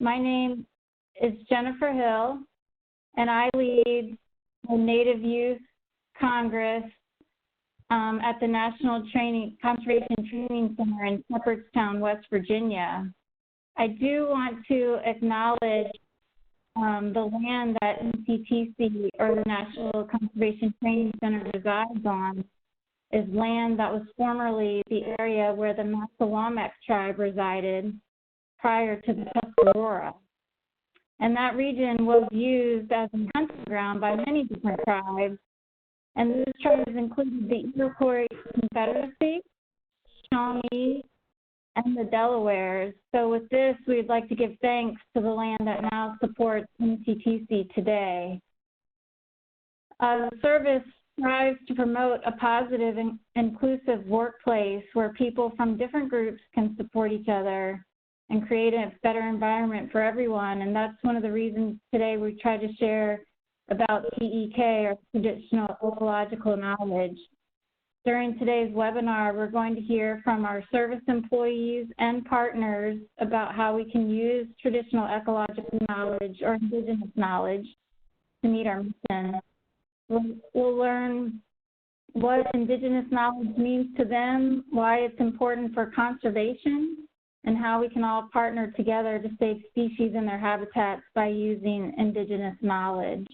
My name is Jennifer Hill, and I lead the Native Youth Congress at the National Conservation Training Center in Shepherdstown, West Virginia. I do want to acknowledge the land that NCTC, or the National Conservation Training Center, resides on is land that was formerly the area where the Massawamek tribe resided prior to the Tuscarora. And that region was used as a hunting ground by many different tribes. And those tribes included the Iroquois Confederacy, Shawnee, and the Delawares. So with this, we'd like to give thanks to the land that now supports NCTC today. The service strives to promote a positive and inclusive workplace where people from different groups can support each other and create a better environment for everyone. And that's one of the reasons today we try to share about TEK, or traditional ecological knowledge. During today's webinar, we're going to hear from our service employees and partners about how we can use traditional ecological knowledge or Indigenous knowledge to meet our mission. We'll learn what Indigenous knowledge means to them, why it's important for conservation, and how we can all partner together to save species and their habitats by using Indigenous knowledge.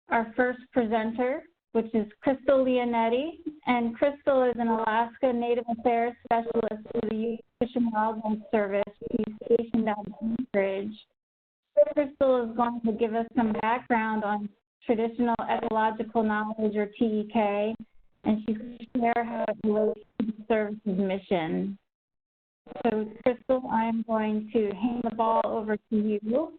Our first presenter, which is Crystal Leonetti, and Crystal is an Alaska Native Affairs Specialist for the U.S. Fish and Wildlife Service, who's stationed out in Anchorage. Crystal is going to give us some background on traditional ecological knowledge, or TEK, and she's going to share how it relates to the service's mission. So, Crystal, I'm going to hand the ball over to you.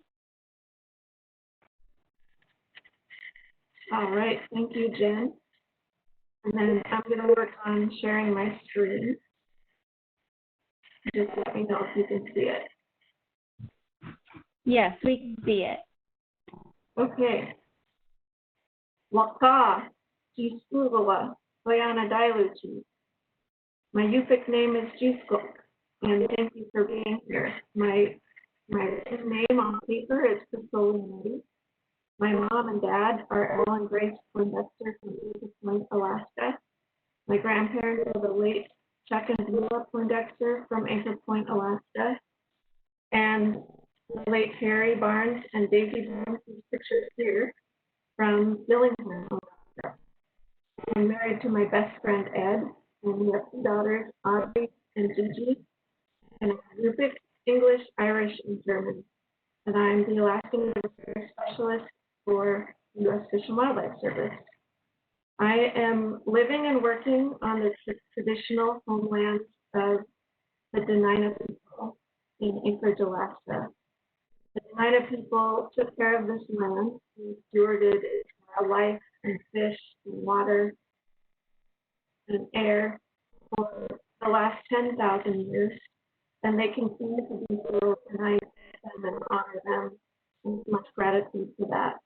All right, thank you, Jen. And then I'm going to work on sharing my screen. Just let me know if you can see it. Yes, we can see it. Okay. Waka, Jiskugawa, Bayana Dailuchi. My Yupik name is Juskok, and thank you for being here. My name on paper is Crystal Leonetti. My mom and dad are Al and Grace Poindexter from Beaver Point, Alaska. My grandparents are the late Chuck and Beulah Poindexter from Anchor Point, Alaska. And the late Harry Barnes and Daisy Barnes, who's pictured here, from Dillingham, Alaska. I'm married to my best friend Ed, and we have two daughters, Audrey and Gigi, and I'm Yupik, English, Irish, and German. And I'm the Alaskan Native Affairs Specialist for U.S. Fish and Wildlife Service. I am living and working on the traditional homelands of the Dena'ina people in Anchorage, Alaska. The Dena'ina people took care of this land and stewarded its wildlife and fish and water and air for the last 10,000 years, and they continue to do so, and I thank them and honor them with much gratitude for that.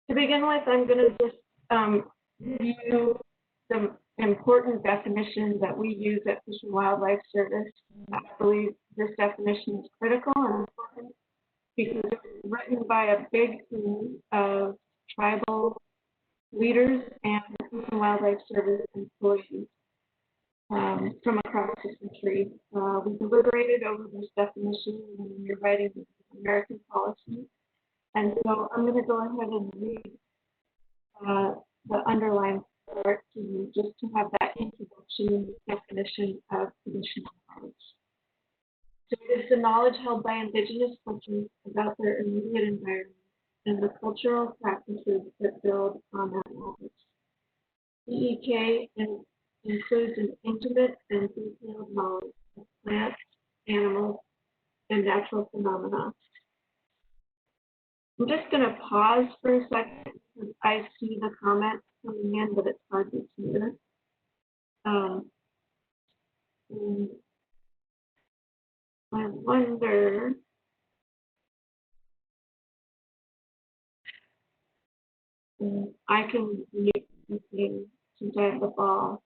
To begin with, I'm going to just review some important definitions that we use at Fish and Wildlife Service. I believe this definition is critical and important because it was written by a big team of tribal leaders and Fish and Wildlife Service employees from across the country. We deliberated over this definition when we were writing the American policy. And so I'm going to go ahead and read the underlined part to you just to have that introduction and definition of traditional knowledge. So it is the knowledge held by Indigenous cultures about their immediate environment and the cultural practices that build on that knowledge. TEK includes an intimate and detailed knowledge of plants, animals, and natural phenomena. I'm just going to pause for a second because I see the comments coming in, but it's hard to hear. I wonder if I can read something since I have the ball.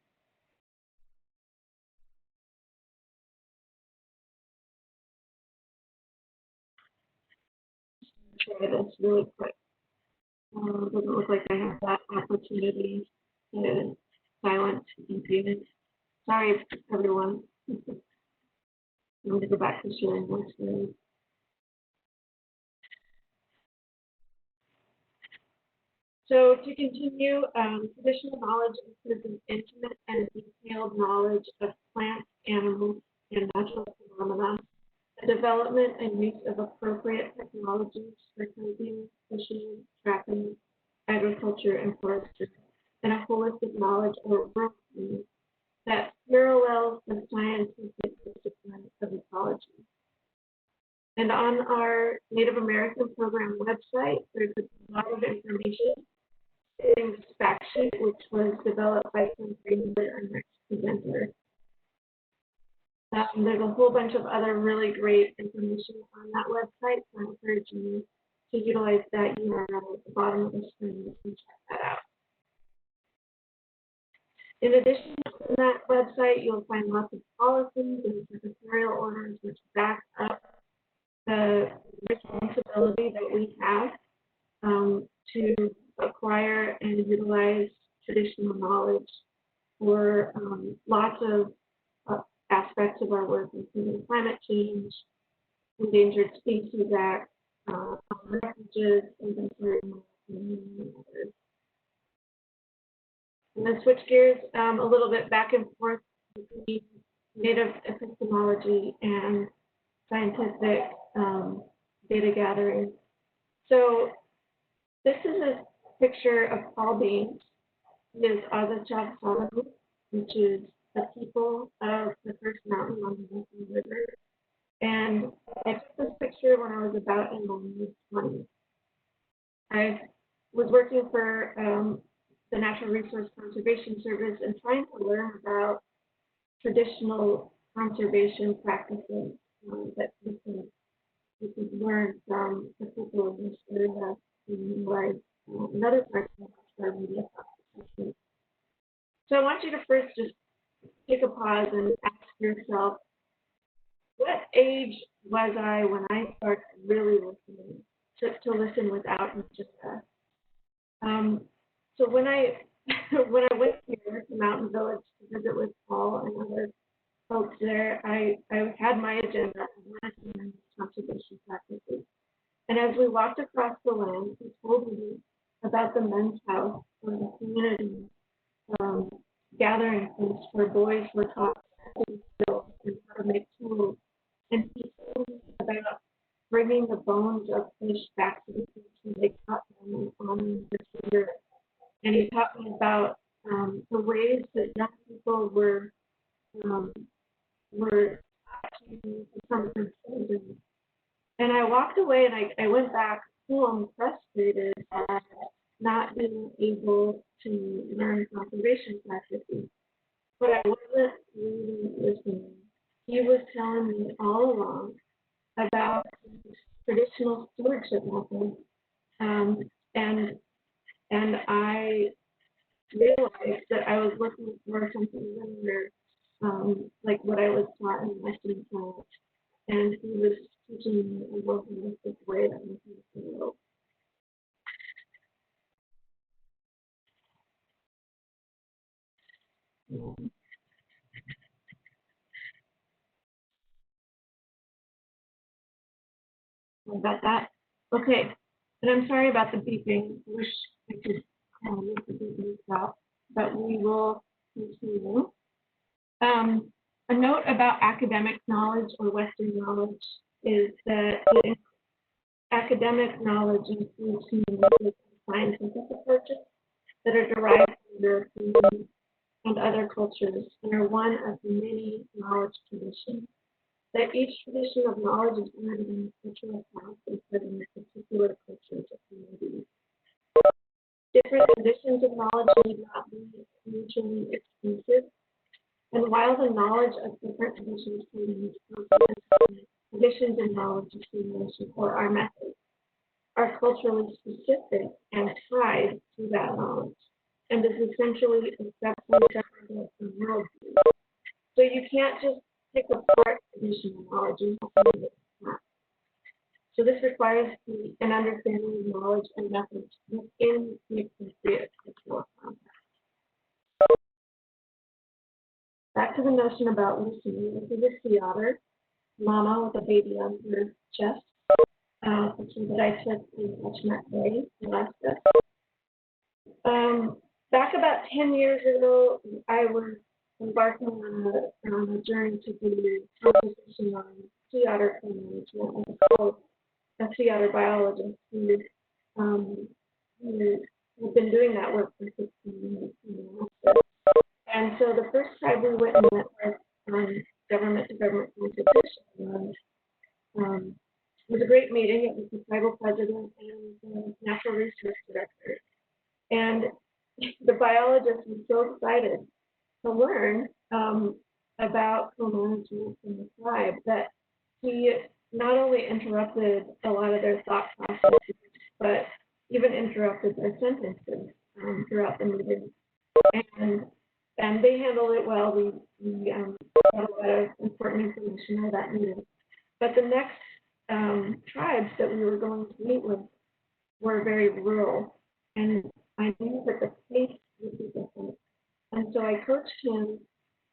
share this really quick. Doesn't look like I have that opportunity to silence computers. Sorry, everyone. I'm going to go back to sharing my screen. So to continue, traditional knowledge includes an intimate and detailed knowledge of plants, animals, and natural phenomena, the development and use of appropriate technologies for hunting, fishing, trapping, agriculture, and forestry, and a holistic knowledge or worldview that parallels the scientific discipline of ecology. And on our Native American program website, there's a lot of information. This fact sheet, which was developed by Greenwood, our next presenter. There's a whole bunch of other really great information on that website, so I encourage you to utilize that URL at the bottom of the screen. You can check that out. In addition, on that website, you'll find lots of policies and secretarial orders which back up the responsibility that we have to acquire and utilize traditional knowledge for lots of aspects of our work, including climate change, Endangered Species Act, refuges, inventory, and others. And then switch gears a little bit back and forth between Native epistemology and scientific data gathering. So this is a picture of Paul Beans. He is Azachav, which is the people of the Perce Mountain on the Wilson River. And I took this picture when I was about in my mid-20s. I was working for the Natural Resource Conservation Service and trying to learn about traditional conservation practices that we can learn from the people in this area and utilize another part of our media conservation. So I want you to first just take a pause and ask yourself, what age was I when I started really listening, to listen without agenda? So when I went here to Mountain Village to visit with Paul and other folks there, I had my agenda of wanted to learn conservation practices. And as we walked across the land, he told me about the men's house or the community gathering place where boys were taught how to build and how to make tools. And he told me about bringing the bones of fish back to the beach and they caught them and honoring the spirit. And he taught me about the ways that young people were taught to become children. And I walked away and I went back home frustrated at not being able to learn conservation practices. But I wasn't really listening. He was telling me all along about traditional stewardship methods, and I realized that I was looking for something similar, like what I was taught in Western science, and he was teaching me a more holistic way of looking at the world. About that. Okay, and I'm sorry about the beeping. I wish I could make the beeping stop, but we will continue. A note about academic knowledge or Western knowledge is that academic knowledge includes humanistic and scientific approaches that are derived from European and other cultures and are one of many knowledge traditions. That each tradition of knowledge is rooted in the cultural past and set in the particular cultures of communities. Different traditions of knowledge need not be mutually exclusive, and while the knowledge of different traditions can be mutually traditions of knowledge accumulation or our methods are culturally specific and tied to that knowledge, and is essentially separable from worldview. So you can't just pick apart traditional knowledge and not. So this requires an understanding of knowledge and methods within the appropriate cultural context. Back to the notion about listening. This is a Ciarra, mama with a baby on her chest, picture that I took in Watchmat Bay, Alaska. Back about 10 years ago, I was embarking on a journey to do conversation on sea otter management. I was a sea otter biologist who had been doing that work for 16 years in Alaska. And so the first tribe we went and met with government-to-government consultation was a great meeting. It was the tribal president and the natural resource director. And the biologist was so excited to learn about co-management in the tribe that he not only interrupted a lot of their thought processes, but even interrupted their sentences throughout the meeting. And they handled it well. We got a lot of important information out of that meeting. But the next tribes that we were going to meet with were very rural, and I knew that the pace would be different. And so I coached him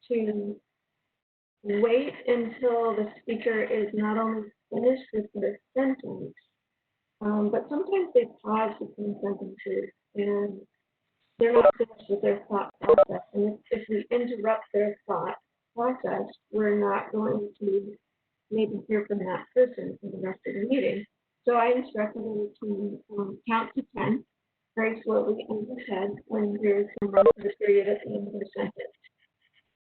to wait until the speaker is not only finished with their sentence, but sometimes they pause between sentences and they're not finished with their thought process. And if we interrupt their thought process, we're not going to maybe hear from that person for the rest of the meeting. So I instructed him to count to 10 very slowly in his head when there's some run for the period at the end of the sentence.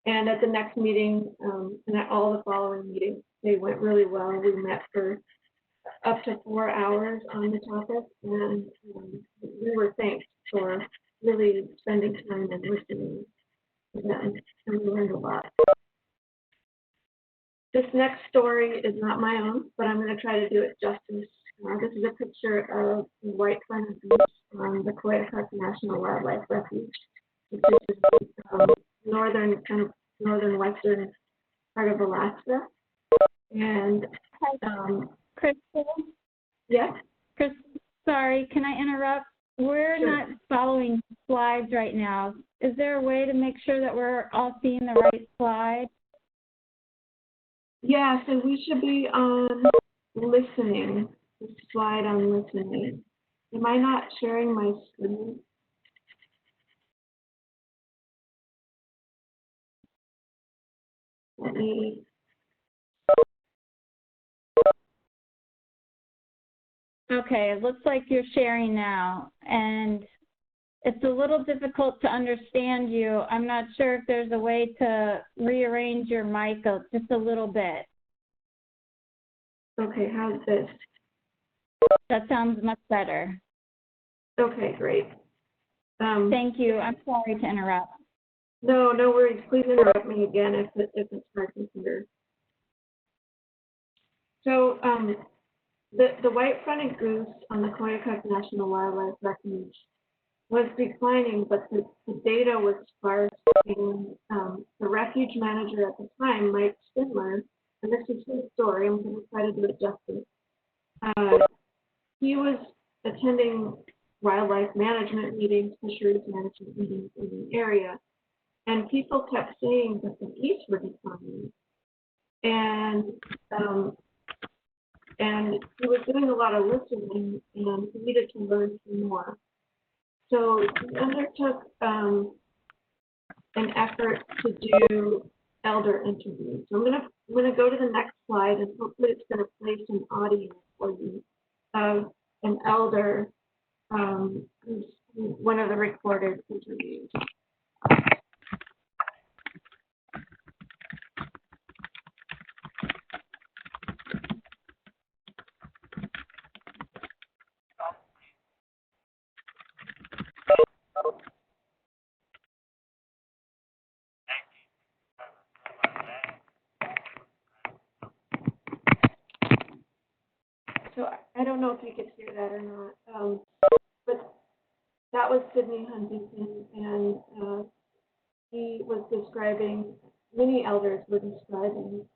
And at the next meeting, and at all the following meetings, they went really well. We met for up to 4 hours on the topic, and we were thanked for really spending time and listening to them, and we learned a lot. This next story is not my own, but I'm going to try to do it justice. This is a picture of the white-fronted goose on the Ecological National Wildlife Refuge, which is northern western part of Alaska. And Crystal? Yes? Crystal, sorry, can I interrupt? We're Sure. not following slides right now. Is there a way to make sure that we're all seeing the right slide? Yeah, so we should be on listening, the slide on listening. Am I not sharing my screen? Let me. Okay, it looks like you're sharing now, and it's a little difficult to understand you. I'm not sure if there's a way to rearrange your mic just a little bit. Okay, how's this? That sounds much better. Okay, great. Thank you. I'm sorry to interrupt. No worries. Please interrupt me again if it's hard to hear. So the white-fronted goose on the Ecological National Wildlife Refuge was declining, but the data was sparse. And the refuge manager at the time, Mike Spindler, and this is his story, I'm going to try to do it justice. He was attending wildlife management meetings, fisheries management meetings in the area, and people kept saying that the geese were declining. And he was doing a lot of listening, and he needed to learn some more. So he undertook an effort to do elder interviews. So I'm gonna go to the next slide, and hopefully it's gonna play some audio for you of an elder who's one of the recorded interviews. So I don't know if you could hear that or not, but that was Sidney Huntington, and he was describing, many elders were describing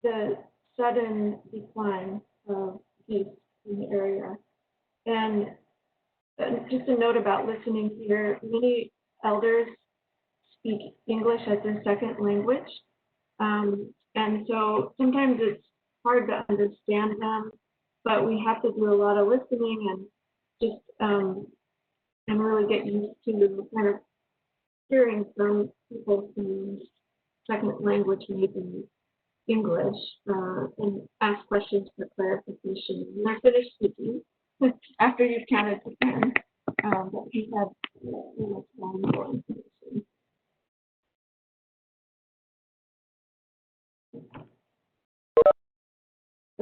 the sudden decline of peace in the area. And just a note about listening here, many elders speak English as their second language. And so sometimes it's hard to understand them, but we have to do a lot of listening and just and really get used to kind of hearing from people whose second language may be English and ask questions for clarification. And they're finished speaking after you've counted to 10, but you have much valuable information.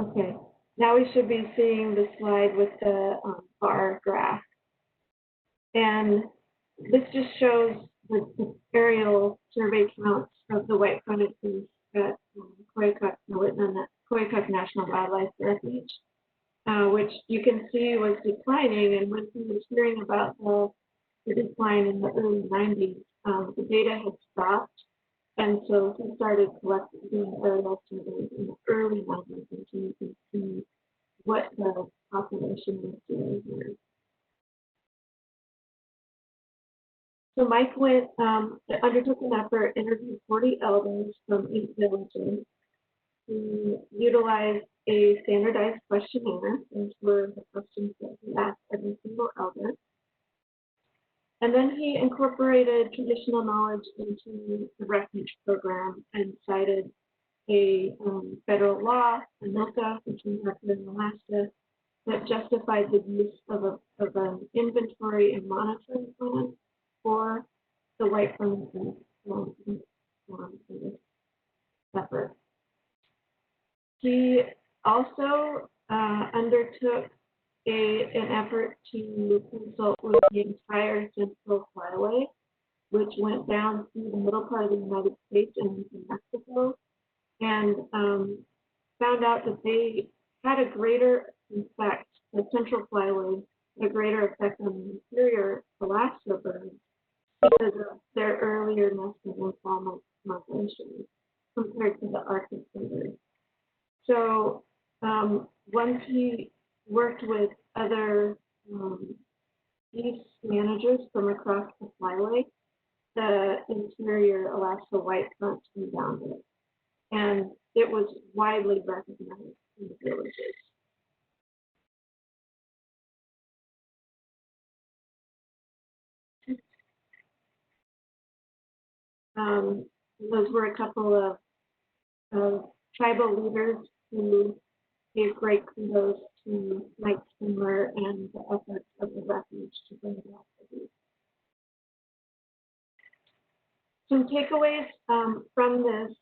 Okay, now we should be seeing the slide with the bar graph. And this just shows the aerial survey counts of the white fronted trees at Koyukuk National Wildlife Refuge, which you can see was declining. And when he was hearing about the decline in the early 90s, the data had stopped. And so he started collecting aerial surveys in the early 90s, and so you can see what the population was doing here. So Mike undertook an effort, interviewed 40 elders from 8 villages. He utilized a standardized questionnaire. Those were the questions that he asked every single elder. And then he incorporated traditional knowledge into the refuge program and cited a federal law, ANILCA, which we have here in Alaska, that justified the use of an inventory and monitoring plan for the white fronted effort. He also undertook an effort to consult with the entire Central Flyway, which went down through the middle part of the United States and into Mexico, and found out that they had a greater effect, the Central Flyway had a greater effect on the interior Alaska birds because of their earlier nesting and fall migration compared to the Arctic birds. So once he worked with other east managers from across the flyway, the interior Alaska white fronts rebounded, and it was widely recognized in the villages. Those were a couple of tribal leaders who gave great kudos to Mike Spindler and the efforts of the refuge to bring about the beef. Some takeaways from this,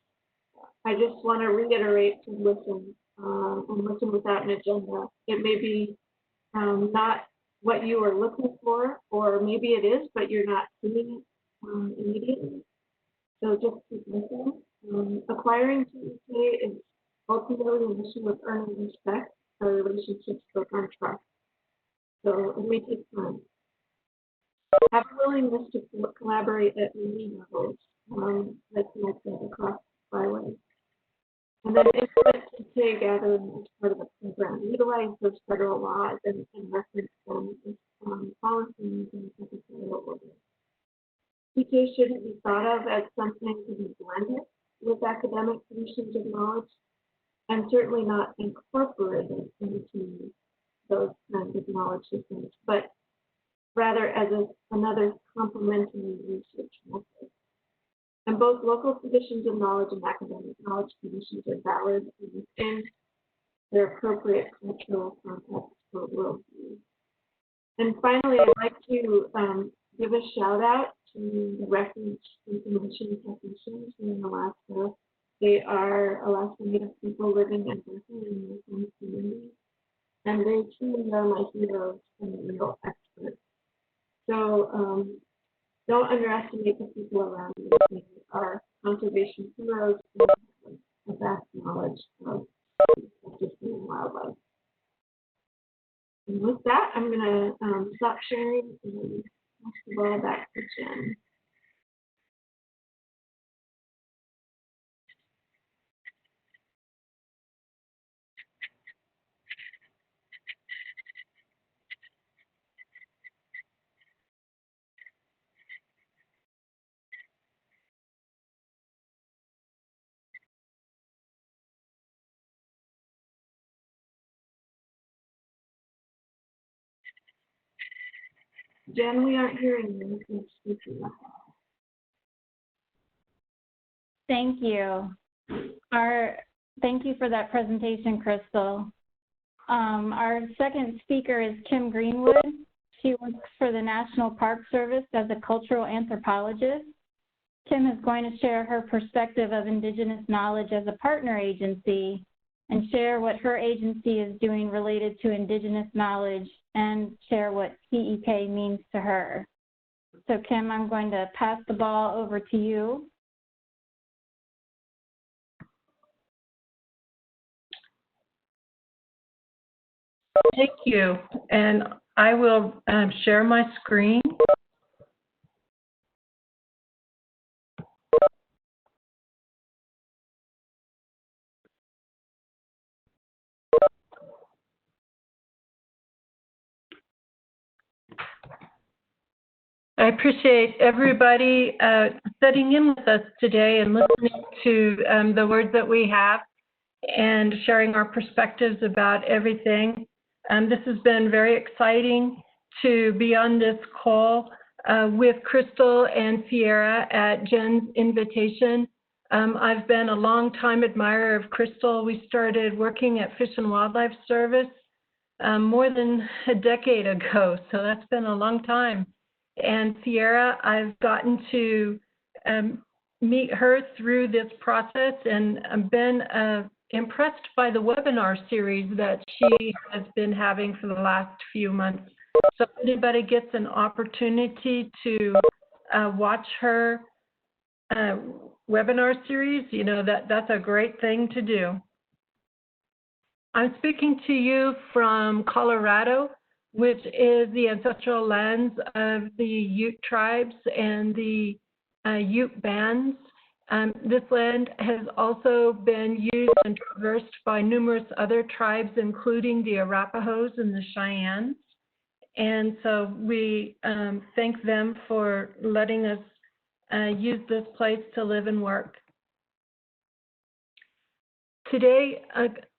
I just want to reiterate to listen and listen without an agenda. It may be not what you are looking for, or maybe it is, but you're not seeing it immediately. So just keep listening. Acquiring TEK is ultimately an issue of earning respect for relationships built on trust. So it may take time. Have a willingness to collaborate at many levels, like I said, across the flyway. And then implement TEK gathering as part of the program. Utilize those federal laws and reference them as policies and federal orders. TEK shouldn't be thought of as something to be blended with academic traditions of knowledge, and certainly not incorporated into those kinds of knowledge systems, but rather as another complementary research method. And both local traditions of knowledge and academic knowledge traditions are valid within their appropriate cultural context for worldview. And finally, I'd like to give a shout out to the refuge information technicians in Alaska. They are Alaska Native people living and working in their home communities, and they truly are my heroes and real experts. So don't underestimate the people around you. They are conservation heroes with a vast knowledge of wildlife. And with that, I'm going to stop sharing and pass the ball back to Jen. Jen, we aren't hearing you. Thank you. Thank you for that presentation, Crystal. Our second speaker is Kim Greenwood. She works for the National Park Service as a cultural anthropologist. Kim is going to share her perspective of Indigenous knowledge as a partner agency and share what her agency is doing related to Indigenous knowledge and share what TEK means to her. So Kim, I'm going to pass the ball over to you. Thank you, and I will share my screen. I appreciate everybody sitting in with us today and listening to the words that we have and sharing our perspectives about everything. This has been very exciting to be on this call with Crystal and Ciarra at Jen's invitation. I've been a long-time admirer of Crystal. We started working at Fish and Wildlife Service more than a decade ago, so that's been a long time. And Ciarra, I've gotten to meet her through this process, and I've been impressed by the webinar series that she has been having for the last few months. So if anybody gets an opportunity to watch her webinar series, you know, that's a great thing to do. I'm speaking to you from Colorado, which is the ancestral lands of the Ute tribes and the Ute bands. This land has also been used and traversed by numerous other tribes, including the Arapahoes and the Cheyennes. And so we thank them for letting us use this place to live and work. Today,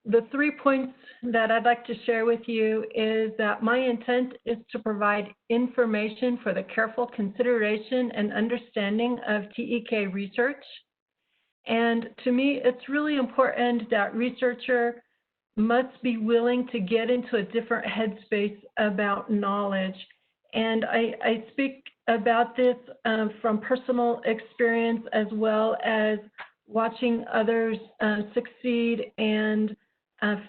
the 3 points that I'd like to share with you is that my intent is to provide information for the careful consideration and understanding of TEK research. And to me, it's really important that researcher must be willing to get into a different headspace about knowledge. And I speak about this from personal experience as well as watching others succeed and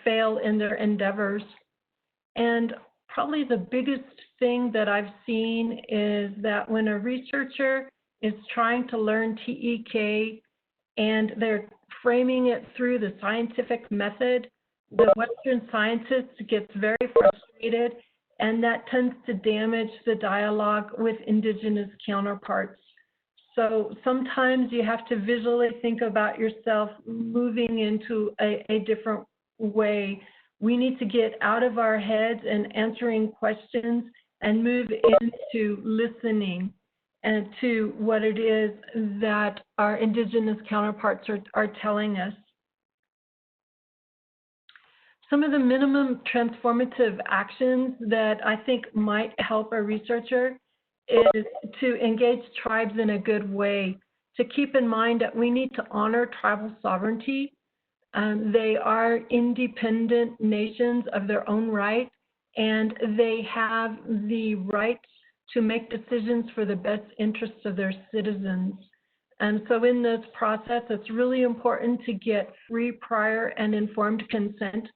fail in their endeavors. And probably the biggest thing that I've seen is that when a researcher is trying to learn TEK and they're framing it through the scientific method, the Western scientist gets very frustrated, and that tends to damage the dialogue with Indigenous counterparts. So sometimes you have to visually think about yourself moving into a different way. We need to get out of our heads and answering questions and move into listening and to what it is that our Indigenous counterparts are telling us. Some of the minimum transformative actions that I think might help a researcher is to engage tribes in a good way, to keep in mind that we need to honor tribal sovereignty. They are independent nations of their own right, and they have the right to make decisions for the best interests of their citizens. And so in this process, it's really important to get free, prior, and informed consent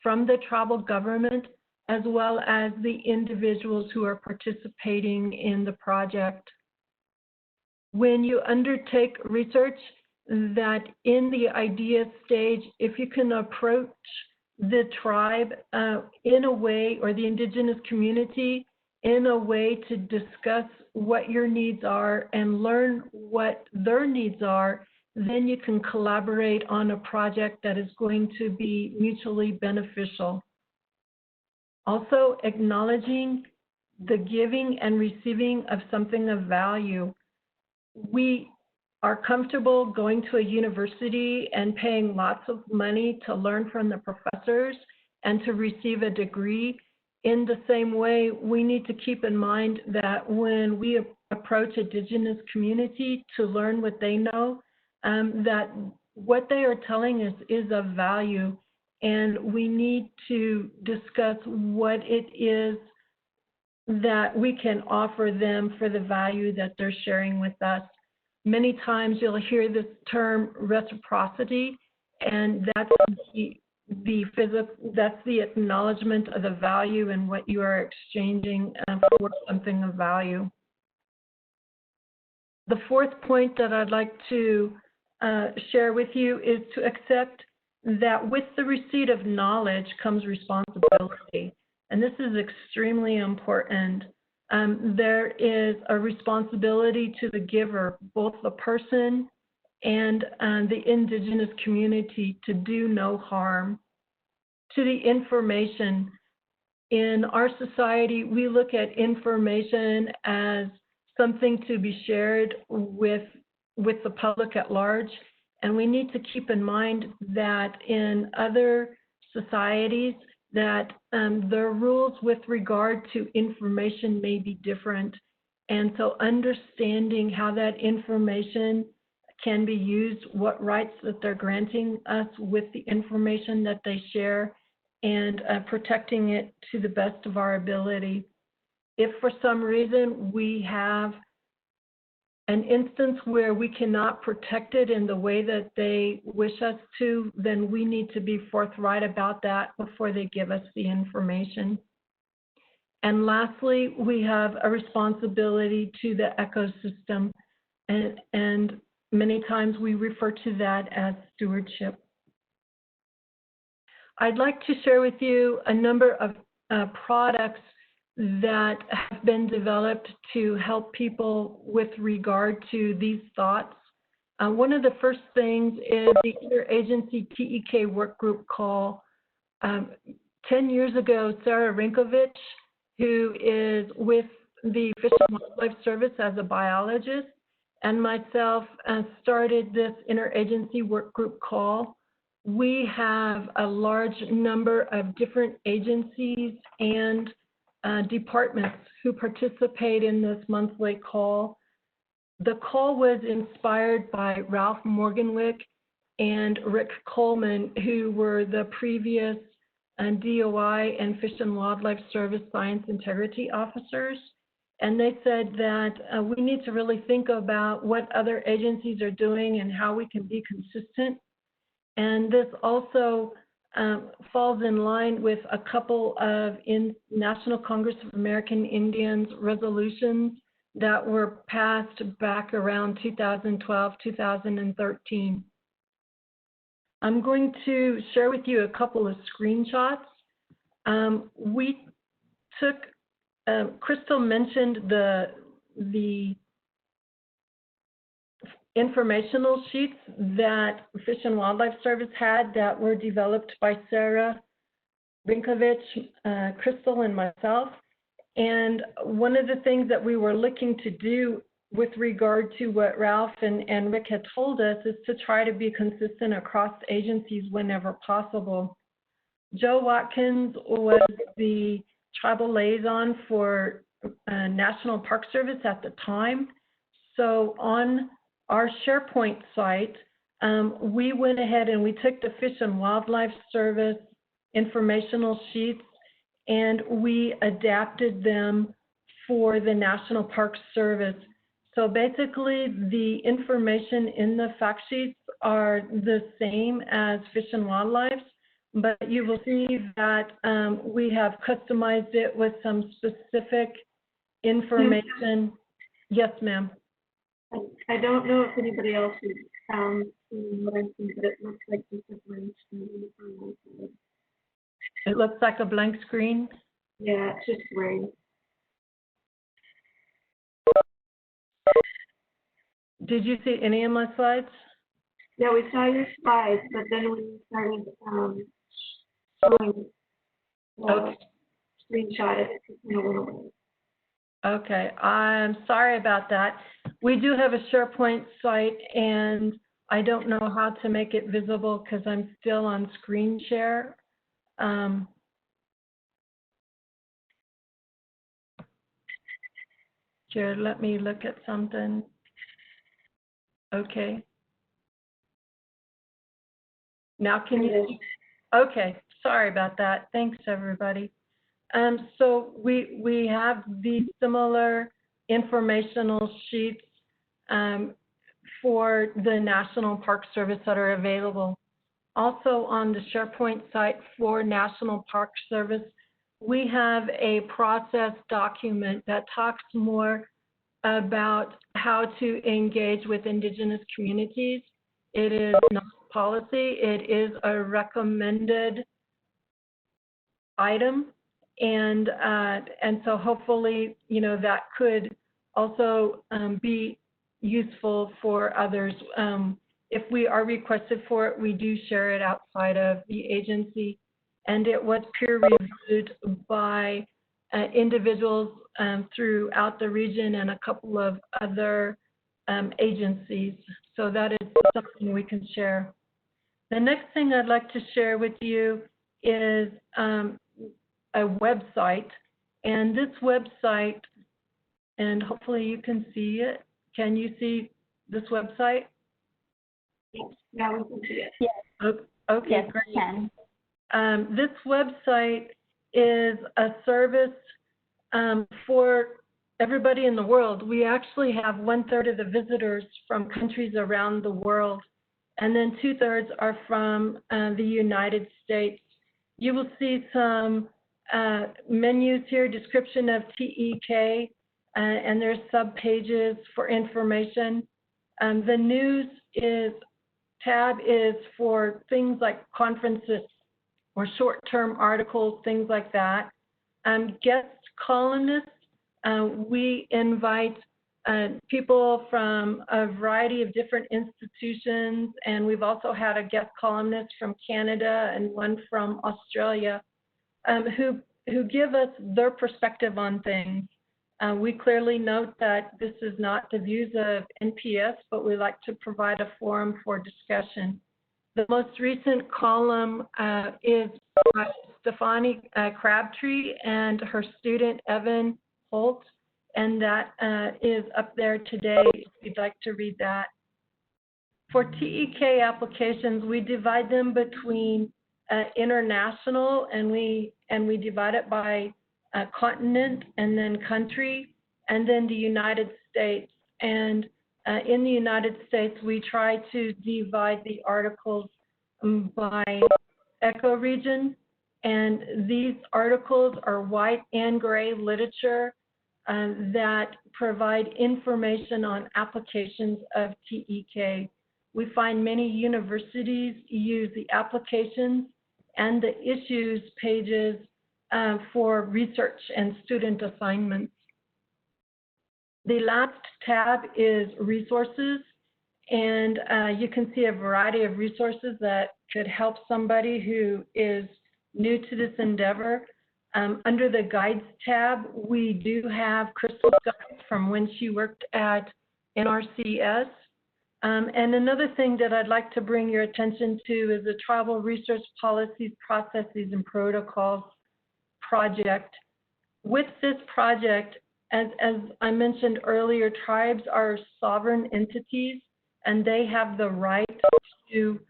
from the tribal government, as well as the individuals who are participating in the project. When you undertake research, that in the idea stage, if you can approach the tribe in a way, or the Indigenous community in a way to discuss what your needs are and learn what their needs are, then you can collaborate on a project that is going to be mutually beneficial. Also, acknowledging the giving and receiving of something of value. We are comfortable going to a university and paying lots of money to learn from the professors and to receive a degree. in the same way, we need to keep in mind that when we approach Indigenous community to learn what they know, that what they are telling us is of value, and we need to discuss what it is that we can offer them for the value that they're sharing with us. Many times you'll hear this term reciprocity, and that's that's the acknowledgement of the value and what you are exchanging for something of value. The fourth point that I'd like to share with you is to accept that with the receipt of knowledge comes responsibility. And this is extremely important. There is a responsibility to the giver, both the person and the Indigenous community, to do no harm. To the information, in our society, we look at information as something to be shared with the public at large. And we need to keep in mind that in other societies, that the rules with regard to information may be different. And so understanding how that information can be used, what rights that they're granting us with the information that they share, and protecting it to the best of our ability. If for some reason we have an instance where we cannot protect it in the way that they wish us to, then we need to be forthright about that before they give us the information. And lastly, we have a responsibility to the ecosystem, and many times we refer to that as stewardship. I'd like to share with you a number of products that have been developed to help people with regard to these thoughts. One of the first things is the Interagency TEK work group call. 10 years ago, Ciarra, who is with the Fish and Wildlife Service as a biologist, and myself started this interagency work group call. We have a large number of different agencies and departments who participate in this monthly call. The call was inspired by Ralph Morganwick and Rick Coleman, who were the previous DOI and Fish and Wildlife Service Science Integrity Officers. And they said that we need to really think about what other agencies are doing and how we can be consistent. And this also falls in line with a couple of National Congress of American Indians resolutions that were passed back around 2012, 2013. I'm going to share with you a couple of screenshots. We took, Crystal mentioned the informational sheets that Fish and Wildlife Service had that were developed by Ciarra, Crystal, and myself. And one of the things that we were looking to do with regard to what Ralph and Rick had told us is to try to be consistent across agencies whenever possible. Joe Watkins was the tribal liaison for National Park Service at the time. So on our SharePoint site, we went ahead and we took the Fish and Wildlife Service informational sheets and we adapted them for the National Park Service. So basically, the information in the fact sheets are the same as Fish and Wildlife, but you will see that we have customized it with some specific information. Yes, ma'am. I don't know if anybody else has found what I'm seeing, but it looks like this is my screen. It looks like a blank screen. Yeah, it's just gray. Did you see any of my slides? Yeah, we saw your slides, but then we started showing Okay. screenshot it. It kind of went away. Okay, I'm sorry about that. We do have a SharePoint site, and I don't know how to make it visible because I'm still on screen share. Jared, let me look at something. Okay. Now can you see? Okay, sorry about that. Thanks, everybody. So we have these similar informational sheets for the National Park Service that are available. Also on the SharePoint site for National Park Service, we have a process document that talks more about how to engage with Indigenous communities. It is not policy, it is a recommended item. And so hopefully, you know, that could also be useful for others. If we are requested for it, we do share it outside of the agency. And it was peer reviewed by individuals throughout the region and a couple of other agencies. So that is something we can share. The next thing I'd like to share with you is a website. And this website, and hopefully you can see it. Can you see this website? Yes, now we can see it. Yes. Okay, Yes, great. can. This website is a service for everybody in the world. We actually have 1/3 of the visitors from countries around the world, and then 2/3 are from the United States. You will see some menus here, description of TEK, and there's sub-pages for information. The news tab is for things like conferences or short-term articles, things like that. Guest columnists, we invite people from a variety of different institutions, and we've also had a guest columnist from Canada and one from Australia who give us their perspective on things. We clearly note that this is not the views of NPS, but we like to provide a forum for discussion. The most recent column is by Stefani Crabtree and her student Evan Holt, and that is up there today if you'd like to read that. For TEK applications, we divide them between international, and we divide it by continent and then country, and then the United States. And in the United States, we try to divide the articles by ecoregion, and these articles are white and gray literature that provide information on applications of TEK. We find many universities use the applications and the issues pages for research and student assignments. The last tab is resources, and you can see a variety of resources that could help somebody who is new to this endeavor. Under the guides tab, we do have Crystal's guides from when she worked at NRCS. And another thing that I'd like to bring your attention to is the Tribal Research Policies, Processes, and Protocols project. With this project, as I mentioned earlier, tribes are sovereign entities, and they have the right to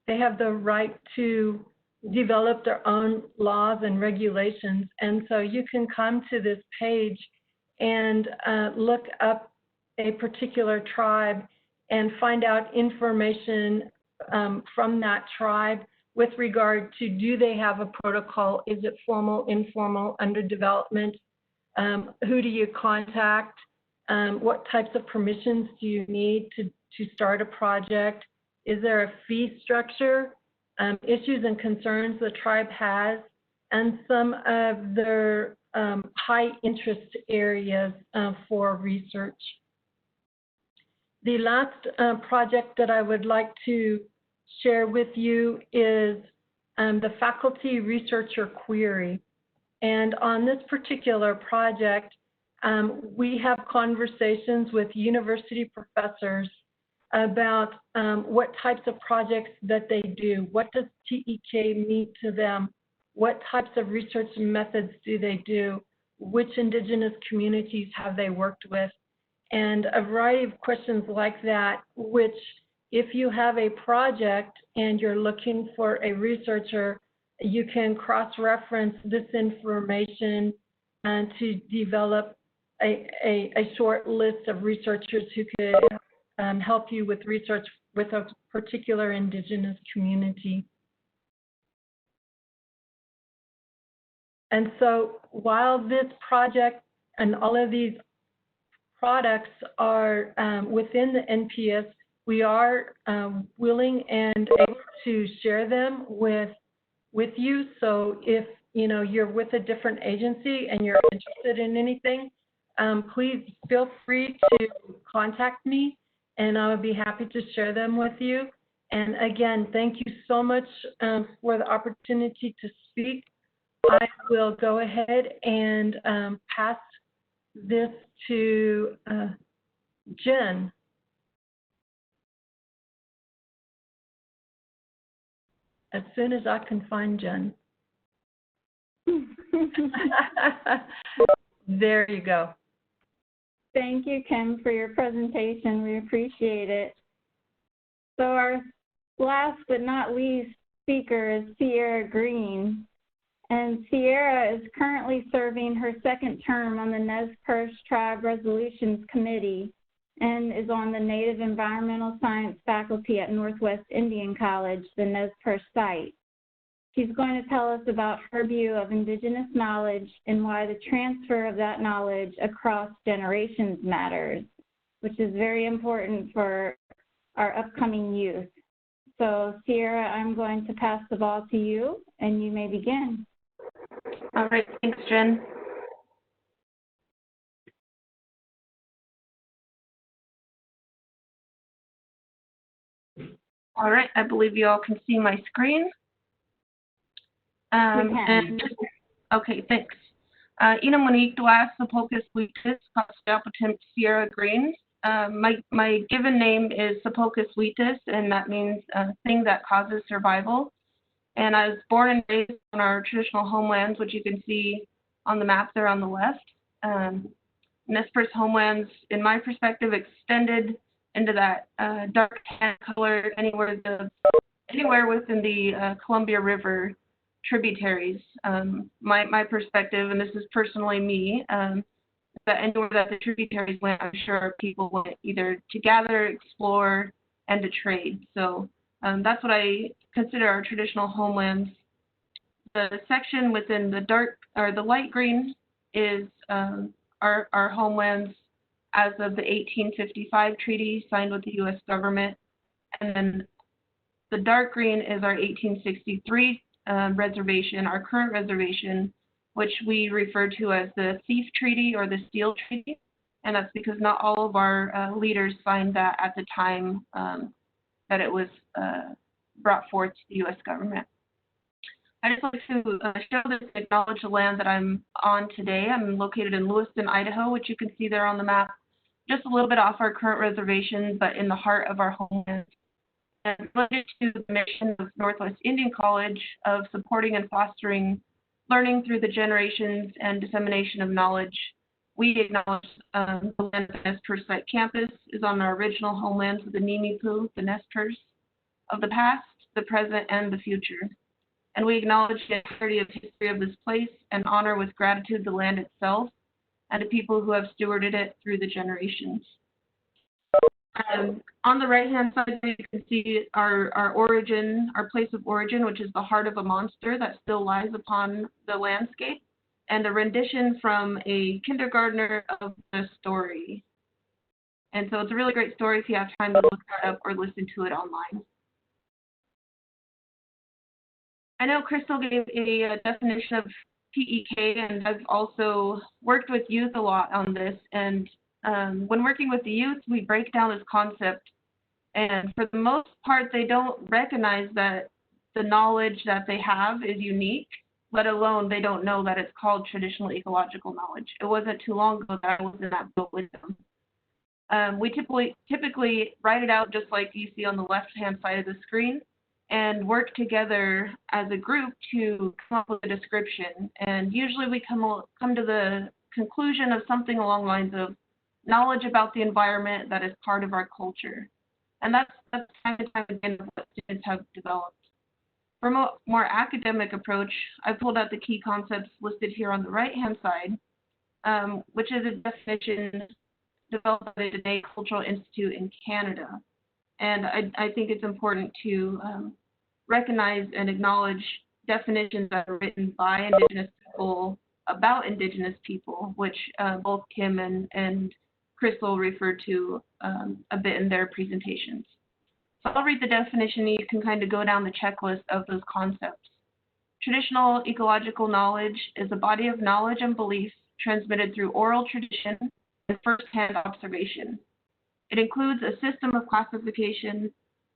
they have the right to develop their own laws and regulations. And so you can come to this page and look up a particular tribe and find out information from that tribe with regard to, do they have a protocol? Is it formal, informal, under development? Who do you contact? What types of permissions do you need to start a project? Is there a fee structure? Issues and concerns the tribe has, and some of their high interest areas for research. The last project that I would like to share with you is the faculty researcher query. And on this particular project, we have conversations with university professors about what types of projects that they do. What does TEK mean to them? what types of research methods do they do, which Indigenous communities have they worked with, and a variety of questions like that, which if you have a project and you're looking for a researcher, you can cross-reference this information and to develop a short list of researchers who could help you with research with a particular Indigenous community. And so while this project and all of these products are within the NPS, we are willing and able to share them with you. So if you're with a different agency and you're interested in anything, please feel free to contact me, and I would be happy to share them with you. And again, thank you so much for the opportunity to speak. I will go ahead and pass this to Jen. As soon as I can find Jen. There you go. Thank you, Kim, for your presentation. We appreciate it. So our last but not least speaker is Ciarra Greene. And Ciarra is currently serving her second term on the Nez Perce Tribe Resolutions Committee and is on the Native Environmental Science faculty at Northwest Indian College, the Nez Perce site. She's going to tell us about her view of Indigenous knowledge and why the transfer of that knowledge across generations matters, which is very important for our upcoming youth. So Ciarra, I'm going to pass the ball to you, and you may begin. All right, thanks, Jen. All right, I believe you all can see my screen. Okay, thanks. Inamoniqua Sepulchus Wheatus, Costapotem Ciarra Greene. My given name is Sepulchus Wheatus, and that means thing that causes survival. And I was born and raised on our traditional homelands, which you can see on the map there on the left. Nez Perce homelands, in my perspective, extended into that dark tan color anywhere within the Columbia River tributaries. My perspective, and this is personally me, that anywhere that the tributaries went, I'm sure people went either to gather, explore, and to trade. So that's what I consider our traditional homelands. The section within the dark or the light green is our homelands as of the 1855 treaty signed with the U.S. government, and then the dark green is our 1863 reservation, our current reservation, which we refer to as the Thief Treaty or the Steel Treaty, and that's because not all of our leaders signed that at the time that it was brought forth to the U.S. government. I just like to show this and acknowledge the land that I'm on today. I'm located in Lewiston, Idaho, which you can see there on the map, just a little bit off our current reservation, but in the heart of our homeland. And related to the mission of Northwest Indian College of supporting and fostering learning through the generations and dissemination of knowledge, we acknowledge the land of the Nez Perce site campus is on our original homelands of the Nimipu, the Nez Perce, of the past, the present, and the future. And we acknowledge the entirety of history of this place and honor with gratitude the land itself and the people who have stewarded it through the generations. On the right-hand side, you can see our origin, our place of origin, which is the heart of a monster that still lies upon the landscape, and a rendition from a kindergartner of the story. And so it's a really great story if you have time to look that up or listen to it online. I know Crystal gave a definition of TEK, and I've also worked with youth a lot on this. And when working with the youth, we break down this concept. And for the most part, they don't recognize that the knowledge that they have is unique, let alone they don't know that it's called traditional ecological knowledge. It wasn't too long ago that I was in that boat with them. We typically write it out just like you see on the left-hand side of the screen. and work together as a group to come up with a description. And usually we come to the conclusion of something along the lines of knowledge about the environment that is part of our culture. And that's time and time again what students have developed. From a more academic approach, I pulled out the key concepts listed here on the right-hand side, which is a definition developed by the Dene Cultural Institute in Canada. And I think it's important to recognize and acknowledge definitions that are written by Indigenous people about Indigenous people, which both Kim and Crystal referred to a bit in their presentations. So I'll read the definition and you can kind of go down the checklist of those concepts. Traditional ecological knowledge is a body of knowledge and beliefs transmitted through oral tradition and first-hand observation. It includes a system of classifications,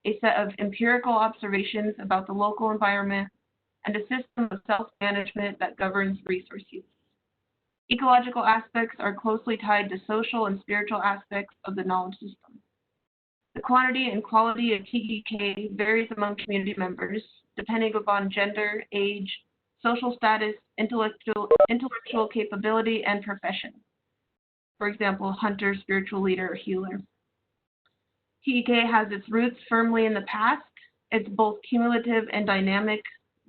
a set of empirical observations about the local environment, and a system of self-management that governs resource use. Ecological aspects are closely tied to social and spiritual aspects of the knowledge system. The quantity and quality of TEK varies among community members, depending upon gender, age, social status, intellectual capability, and profession. For example, hunter, spiritual leader, or healer. TEK has its roots firmly in the past. It's both cumulative and dynamic,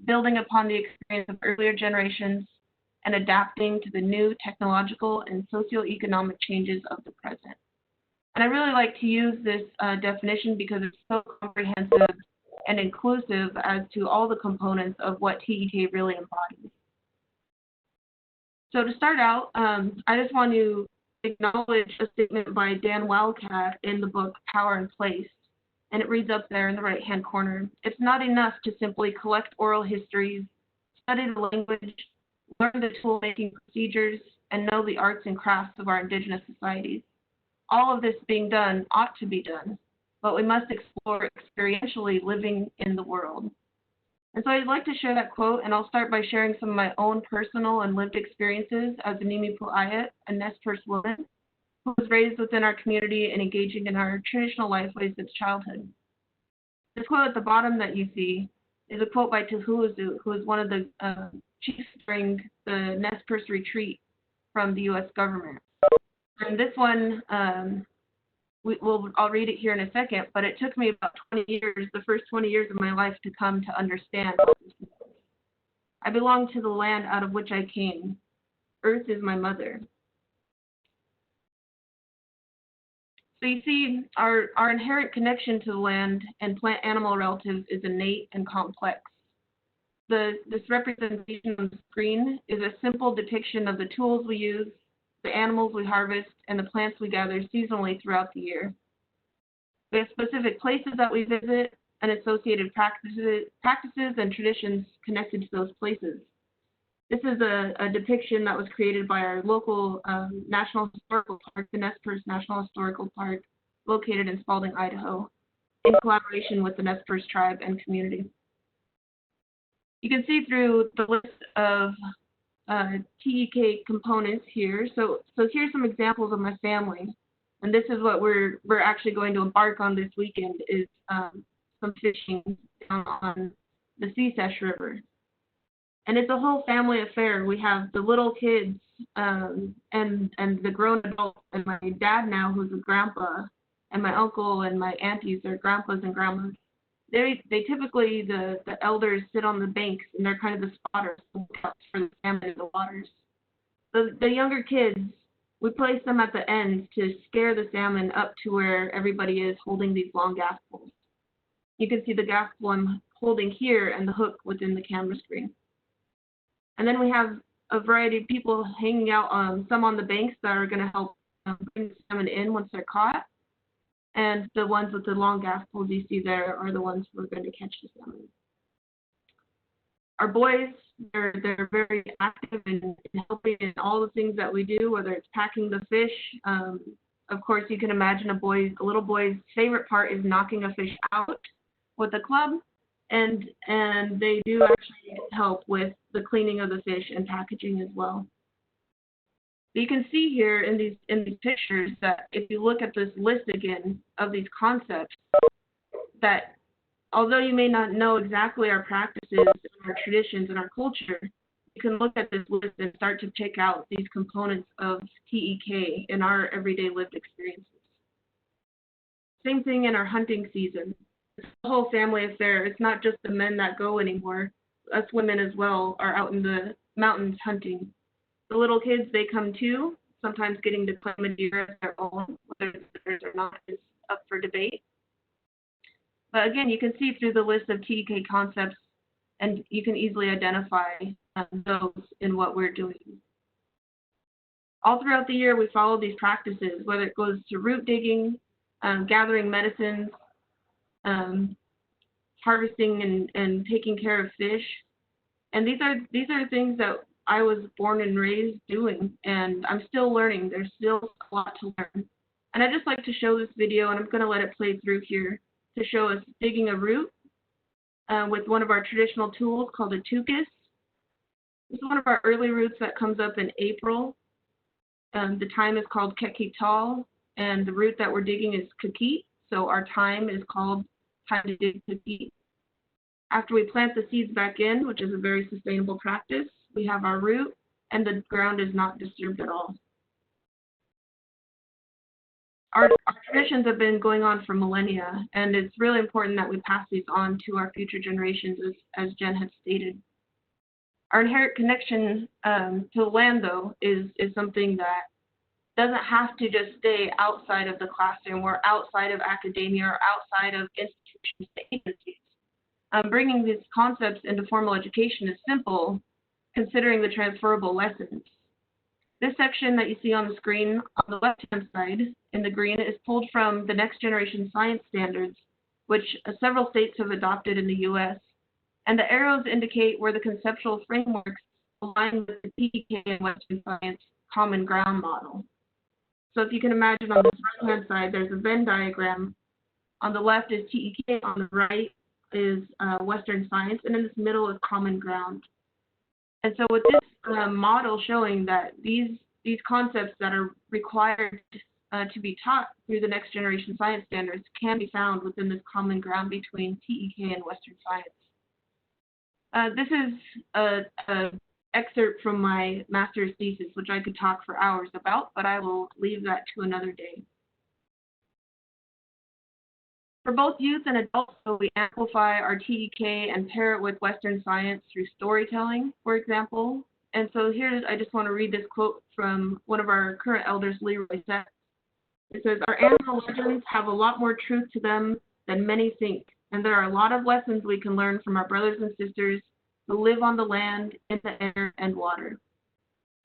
building upon the experience of earlier generations and adapting to the new technological and socioeconomic changes of the present. And I really like to use this definition because it's so comprehensive and inclusive as to all the components of what TEK really embodies. So to start out, I just want to acknowledge a statement by Dan Wildcat in the book Power and Place, and it reads up there in the right-hand corner. It's not enough to simply collect oral histories, study the language, learn the tool-making procedures, and know the arts and crafts of our Indigenous societies. All of this being done ought to be done, but we must explore experientially living in the world. And so I'd like to share that quote, and I'll start by sharing some of my own personal and lived experiences as a Nimi Pu'ayat, a Nez Perce woman, who was raised within our community and engaging in our traditional lifeways since childhood. This quote at the bottom that you see is a quote by Tuhuzu, who is one of the chiefs during the Nez Perce retreat from the U.S. government. And this one, I'll read it here in a second, but it took me about 20 years, the first 20 years of my life, to come to understand what this means. I belong to the land out of which I came. Earth is my mother. So you see, our inherent connection to the land and plant-animal relatives is innate and complex. This representation on the screen is a simple depiction of the tools we use, the animals we harvest, and the plants we gather seasonally throughout the year. We have specific places that we visit and associated practices and traditions connected to those places. This is a depiction that was created by our local National Historical Park, the Nez Perce National Historical Park, located in Spalding, Idaho, in collaboration with the Nez Perce tribe and community. You can see through the list of TEK components here. So here's some examples of my family, and this is what we're actually going to embark on this weekend, is some fishing down on the Ciarra River. And it's a whole family affair. We have the little kids and the grown adults, and my dad now, who's a grandpa, and my uncle and my aunties are grandpas and grandmas. They typically, the elders sit on the banks, and they're kind of the spotters for the salmon in the waters. The younger kids, we place them at the ends to scare the salmon up to where everybody is holding these long gas poles. You can see the gas pole I'm holding here and the hook within the camera screen. And then we have a variety of people hanging out, some on the banks that are going to help bring the salmon in once they're caught. And the ones with the long gas poles you see there are the ones who are going to catch the salmon. Our boys, they're very active in helping in all the things that we do, whether it's packing the fish. Of course, you can imagine a little boy's favorite part is knocking a fish out with a club, and they do actually help with the cleaning of the fish and packaging as well. But you can see here in these pictures that if you look at this list again of these concepts, that although you may not know exactly our practices, our traditions, and our culture, you can look at this list and start to pick out these components of TEK in our everyday lived experiences. Same thing in our hunting season. It's a whole family affair. It's not just the men that go anymore. Us women as well are out in the mountains hunting. The little kids, they come too, sometimes getting to claim a deer as their own, whether it's theirs or not is up for debate. But again, you can see through the list of TEK concepts, and you can easily identify those in what we're doing. All throughout the year, we follow these practices, whether it goes to root digging, gathering medicines, harvesting and taking care of fish. And these are things that I was born and raised doing, and I'm still learning. There's still a lot to learn. And I'd just like to show this video, and I'm going to let it play through here, to show us digging a root with one of our traditional tools called a tukis. This is one of our early roots that comes up in April. The time is called kekital, and the root that we're digging is kakit, so our time is called time to dig kakit. After we plant the seeds back in, which is a very sustainable practice, we have our root, and the ground is not disturbed at all. Our traditions have been going on for millennia, and it's really important that we pass these on to our future generations, as Jen had stated. Our inherent connection to the land, though, is something that doesn't have to just stay outside of the classroom or outside of academia or outside of institutions and agencies. Bringing these concepts into formal education is simple, considering the transferable lessons. This section that you see on the screen on the left-hand side in the green is pulled from the Next Generation Science Standards, which several states have adopted in the U.S., and the arrows indicate where the conceptual frameworks align with the TEK and Western Science Common Ground model. So if you can imagine on the right-hand side, there's a Venn diagram. On the left is TEK, on the right is Western Science, and in this middle is Common Ground. And so with this model showing that these concepts that are required to be taught through the Next Generation Science Standards can be found within this common ground between TEK and Western Science. This is an excerpt from my master's thesis, which I could talk for hours about, but I will leave that to another day. For both youth and adults, so we amplify our TEK and pair it with Western science through storytelling, for example. And so here, I just want to read this quote from one of our current elders, Leroy Seth. It says, "Our animal legends have a lot more truth to them than many think, and there are a lot of lessons we can learn from our brothers and sisters who live on the land, in the air, and water.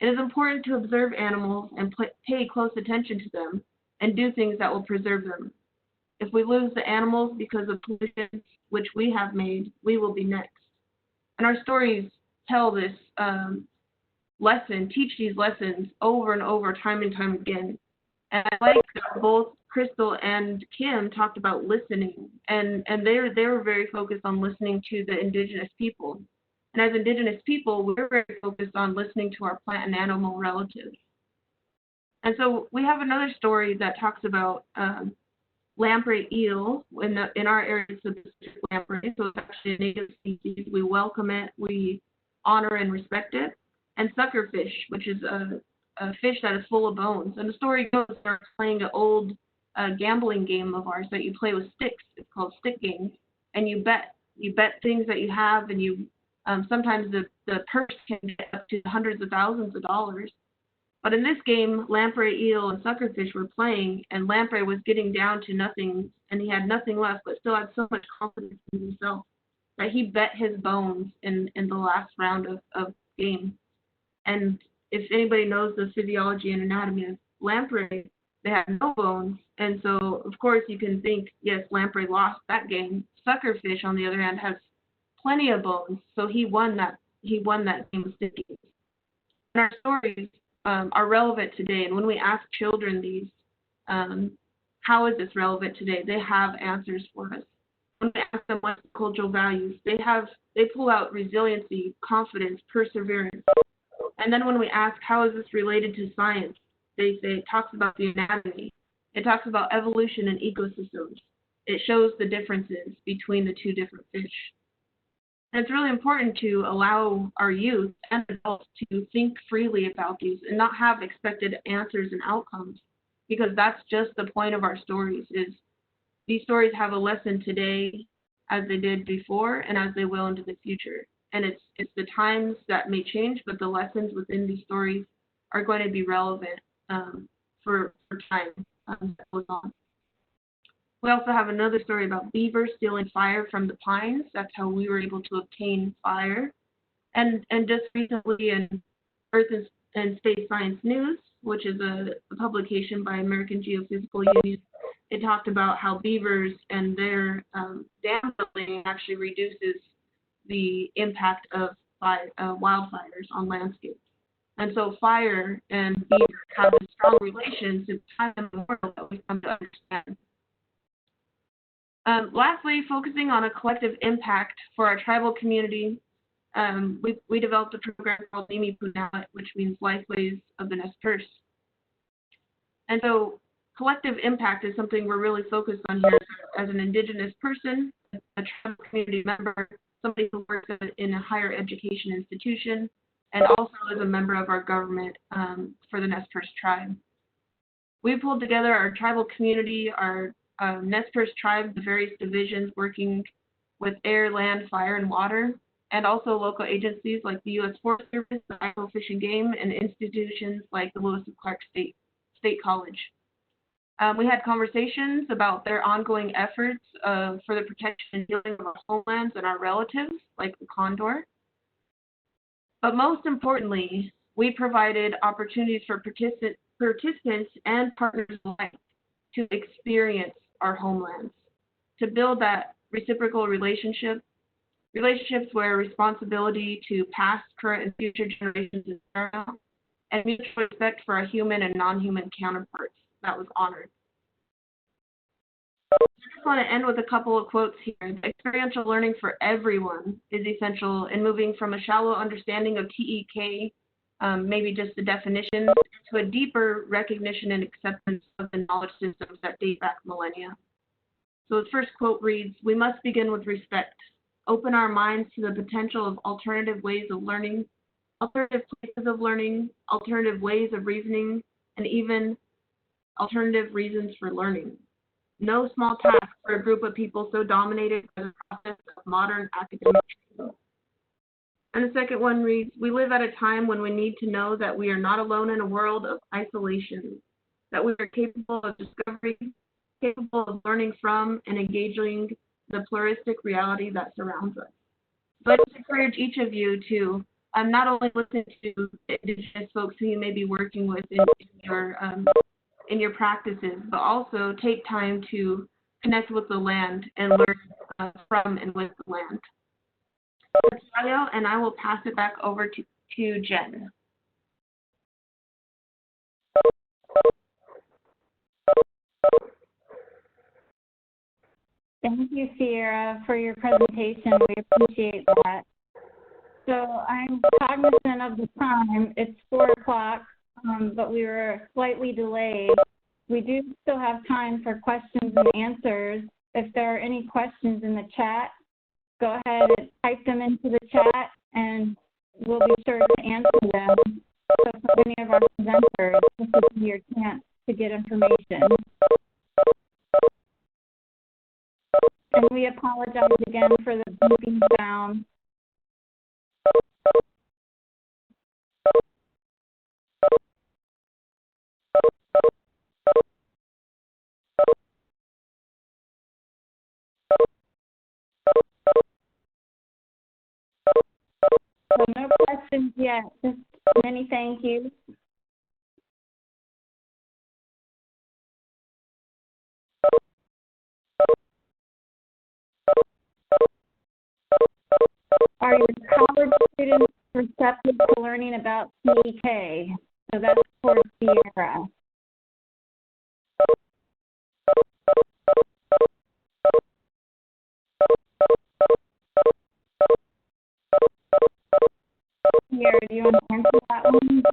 It is important to observe animals and pay close attention to them and do things that will preserve them. If we lose the animals because of pollution which we have made, we will be next." And our stories tell this lesson, teach these lessons over and over, time and time again. And I like that both Crystal and Kim talked about listening, and they were very focused on listening to the Indigenous people. And as Indigenous people, we're very focused on listening to our plant and animal relatives. And so we have another story that talks about lamprey eel. In our area, it's a lamprey, so it's actually a native species. We welcome it, we honor and respect it. And suckerfish, which is a fish that is full of bones. And the story goes, they're playing an old gambling game of ours that you play with sticks. It's called stick games. And you bet things that you have, and you sometimes the purse can get up to hundreds of thousands of dollars. But in this game, lamprey, eel, and suckerfish were playing, and lamprey was getting down to nothing, and he had nothing left, but still had so much confidence in himself that he bet his bones in the last round of game. And if anybody knows the physiology and anatomy of lamprey, they have no bones, and so of course you can think, yes, lamprey lost that game. Suckerfish, on the other hand, has plenty of bones, so he won that game of stick games. And our stories are relevant today, and when we ask children these, how is this relevant today, they have answers for us. When we ask them what's cultural values, they pull out resiliency, confidence, perseverance. And then when we ask how is this related to science, they say it talks about the anatomy, it talks about evolution and ecosystems, it shows the differences between the two different fish. And it's really important to allow our youth and adults to think freely about these and not have expected answers and outcomes, because that's just the point of our stories. Is these stories have a lesson today as they did before and as they will into the future. And it's the times that may change, but the lessons within these stories are going to be relevant for time that goes on. We also have another story about beavers stealing fire from the pines. That's how we were able to obtain fire. And just recently in Earth and Space Science News, which is a publication by American Geophysical Union, it talked about how beavers and their dam building actually reduces the impact of wildfires on landscapes. And so fire and beavers have a strong relation since time immemorial that we've come to understand. Lastly, focusing on a collective impact for our tribal community, we developed a program called Nimi Punawat, which means Lifeways of the Nez Perce. And so collective impact is something we're really focused on here as an Indigenous person, a tribal community member, somebody who works in a higher education institution, and also as a member of our government for the Nez Perce tribe. We pulled together our tribal community, our Nez Perce tribe, the various divisions working with air, land, fire, and water, and also local agencies like the U.S. Forest Service, the Idaho Fish and Game, and institutions like the Lewis and Clark State College. We had conversations about their ongoing efforts for the protection and healing of our homelands and our relatives, like the condor. But most importantly, we provided opportunities for participants and partners alike to experience our homelands, to build that reciprocal relationships where responsibility to past, current, and future generations is paramount, and mutual respect for our human and non-human counterparts that was honored. I just want to end with a couple of quotes here. Experiential learning for everyone is essential in moving from a shallow understanding of TEK, maybe just the definitions, to a deeper recognition and acceptance of the knowledge systems that date back millennia. So the first quote reads, "We must begin with respect. Open our minds to the potential of alternative ways of learning, alternative places of learning, alternative ways of reasoning, and even alternative reasons for learning. No small task for a group of people so dominated by the process of modern academic training." And the second one reads, "We live at a time when we need to know that we are not alone in a world of isolation, that we are capable of discovery, capable of learning from and engaging the pluralistic reality that surrounds us." So I just encourage each of you to not only listen to Indigenous folks who you may be working with in your practices, but also take time to connect with the land and learn from and with the land. And I will pass it back over to Jen. Thank you, Ciarra, for your presentation. We appreciate that. So I'm cognizant of the time. It's 4 o'clock, but we were slightly delayed. We do still have time for questions and answers. If there are any questions in the chat, go ahead and type them into the chat, and we'll be sure to answer them. So for any of our presenters, this will be your chance to get information. And we apologize again for the beeping sound. So no questions yet, just many thank yous. Are your college students receptive to learning about TEK? So that's for Ciarra. Ciarra, do you want to answer that one?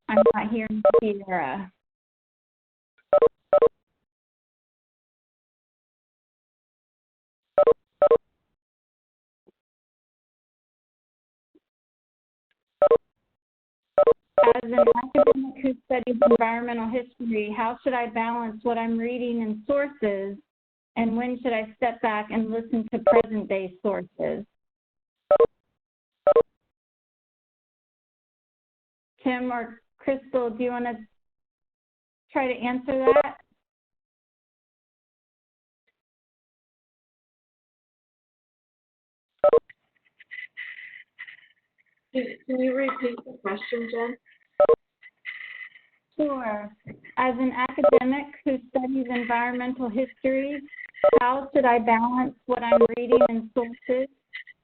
I'm not hearing Ciarra. As an academic who studies environmental history, how should I balance what I'm reading in sources, and when should I step back and listen to present-day sources? Tim or Crystal, do you want to try to answer that? Can you repeat the question, Jen? Sure. As an academic who studies environmental history, how should I balance what I'm reading in sources,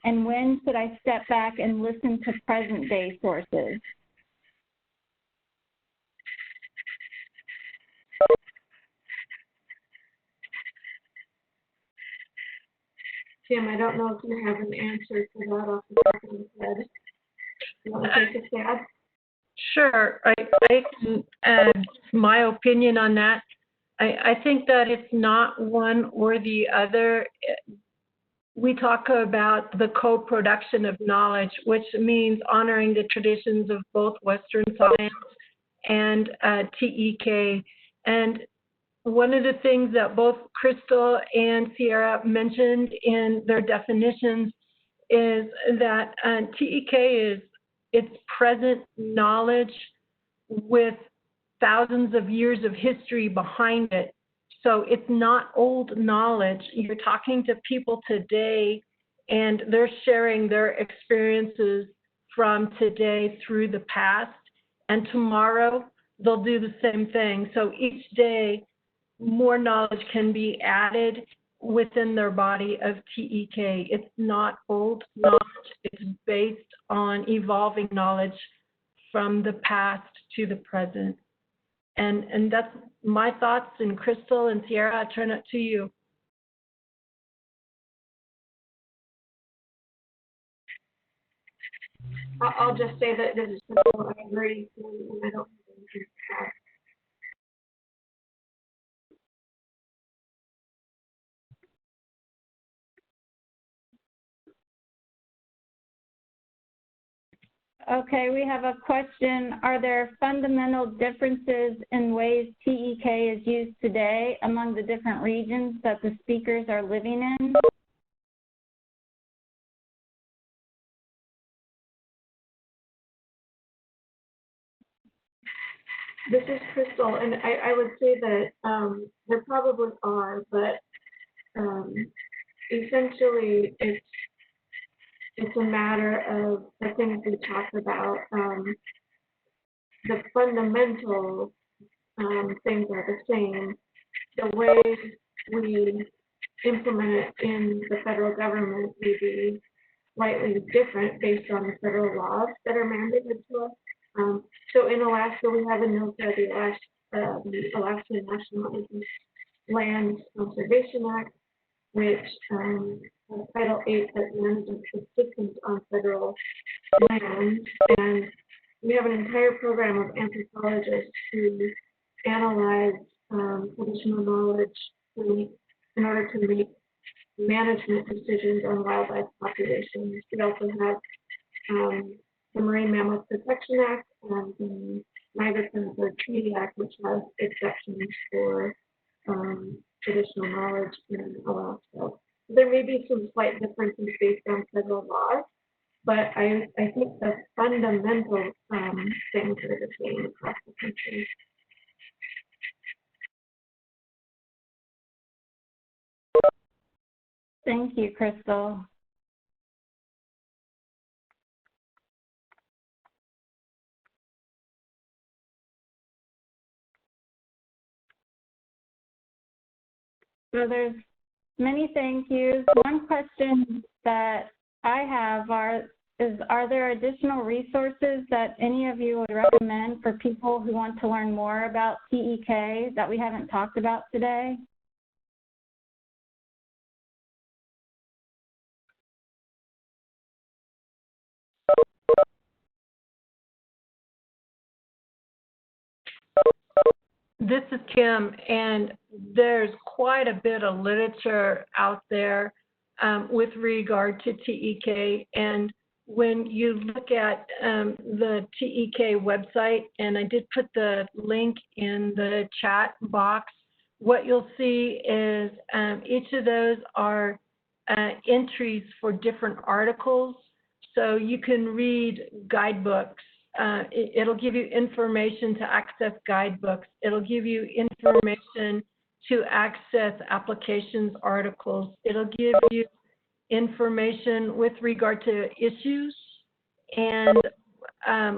and when should I step back and listen to present-day sources? Tim, I don't know if you have an answer to that off the top of your head. You want to take a stab? Sure, I can add my opinion on that. I think that it's not one or the other. We talk about the co-production of knowledge, which means honoring the traditions of both Western science and TEK. And one of the things that both Crystal and Ciarra mentioned in their definitions is that TEK it's present knowledge with thousands of years of history behind it. So it's not old knowledge. You're talking to people today, and they're sharing their experiences from today through the past, and tomorrow they'll do the same thing. So each day, more knowledge can be added within their body of TEK. It's not old knowledge. It's based on evolving knowledge from the past to the present. And that's my thoughts. And Crystal and Ciarra, I turn it to you. I'll just say that this is simple. I agree, and I don't have anything to add. Okay, we have a question. Are there fundamental differences in ways TEK is used today among the different regions that the speakers are living in? This is Crystal, and I would say that there probably are, but essentially it's a matter of the things we talked about. The fundamental things are the same. The way we implement it in the federal government may be slightly different based on the federal laws that are mandated to us. So in Alaska, we have a NOCA, the Alaska National Land Conservation Act, which Title 8 that manages the systems on federal land. And we have an entire program of anthropologists who analyze traditional knowledge in order to make management decisions on wildlife populations. We also have the Marine Mammal Protection Act and the Migratory Bird Treaty Act, which has exceptions for traditional knowledge in Alaska. There may be some slight differences based on federal laws, but I think the fundamental things are the same across the country. Thank you, Crystal. So there's many thank yous. One question that I have are there additional resources that any of you would recommend for people who want to learn more about TEK that we haven't talked about today? This is Kim, and there's quite a bit of literature out there with regard to TEK. And when you look at the TEK website, and I did put the link in the chat box, what you'll see is each of those are entries for different articles. So you can read guidebooks. It'll give you information to access guidebooks. It'll give you information to access applications articles. It'll give you information with regard to issues and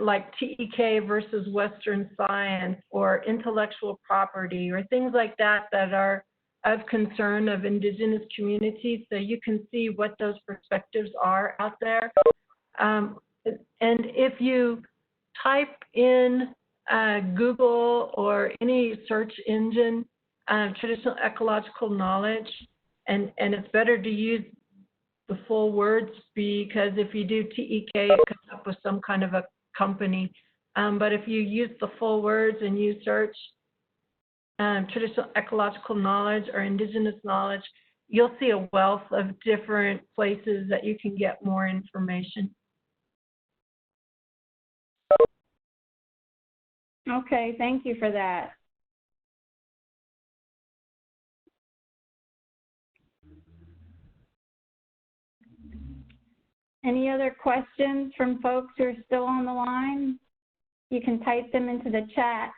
like TEK versus Western science or intellectual property or things like that that are of concern of Indigenous communities, so you can see what those perspectives are out there. And if you type in Google or any search engine, traditional ecological knowledge, and it's better to use the full words because if you do TEK, it comes up with some kind of a company. But if you use the full words and you search traditional ecological knowledge or Indigenous knowledge, you'll see a wealth of different places that you can get more information. Okay, thank you for that. Any other questions from folks who are still on the line? You can type them into the chat.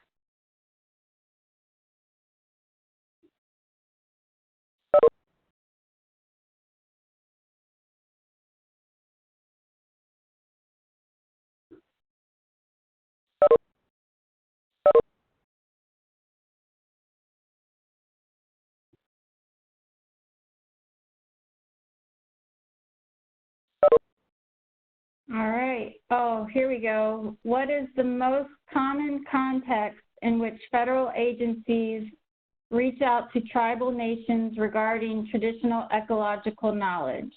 All right. Oh, here we go. What is the most common context in which federal agencies reach out to tribal nations regarding traditional ecological knowledge?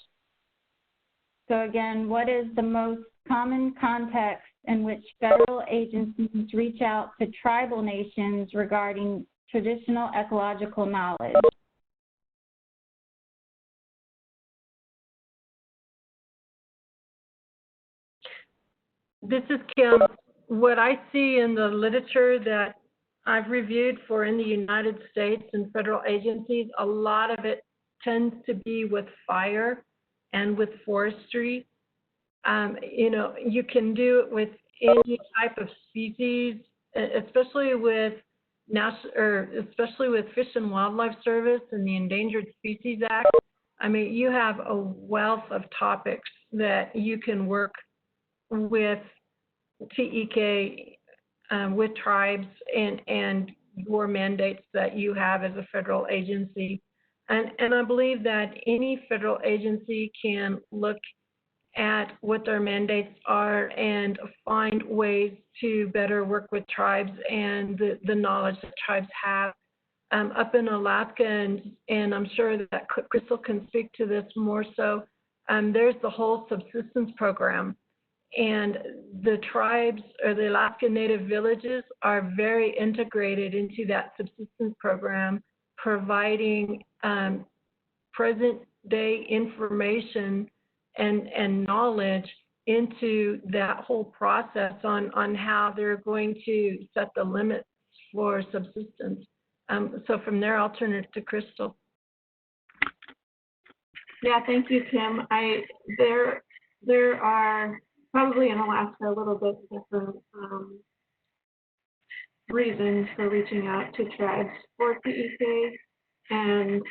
So again, what is the most common context in which federal agencies reach out to tribal nations regarding traditional ecological knowledge? This is Kim. What I see in the literature that I've reviewed for in the United States and federal agencies, a lot of it tends to be with fire and with forestry. You know, you can do it with any type of species, especially with Fish and Wildlife Service and the Endangered Species Act. I mean, you have a wealth of topics that you can work with TEK, with tribes and your mandates that you have as a federal agency. And I believe that any federal agency can look at what their mandates are and find ways to better work with tribes and the knowledge that tribes have. Up in Alaska, and I'm sure that Crystal can speak to this more so, there's the whole subsistence program. And the tribes or the Alaska Native villages are very integrated into that subsistence program, providing present day information and knowledge into that whole process on how they're going to set the limits for subsistence. So from there, I'll turn it to Crystal. Yeah, thank you, Kim. There are probably in Alaska a little bit different reasons for reaching out to tribes for TEK, and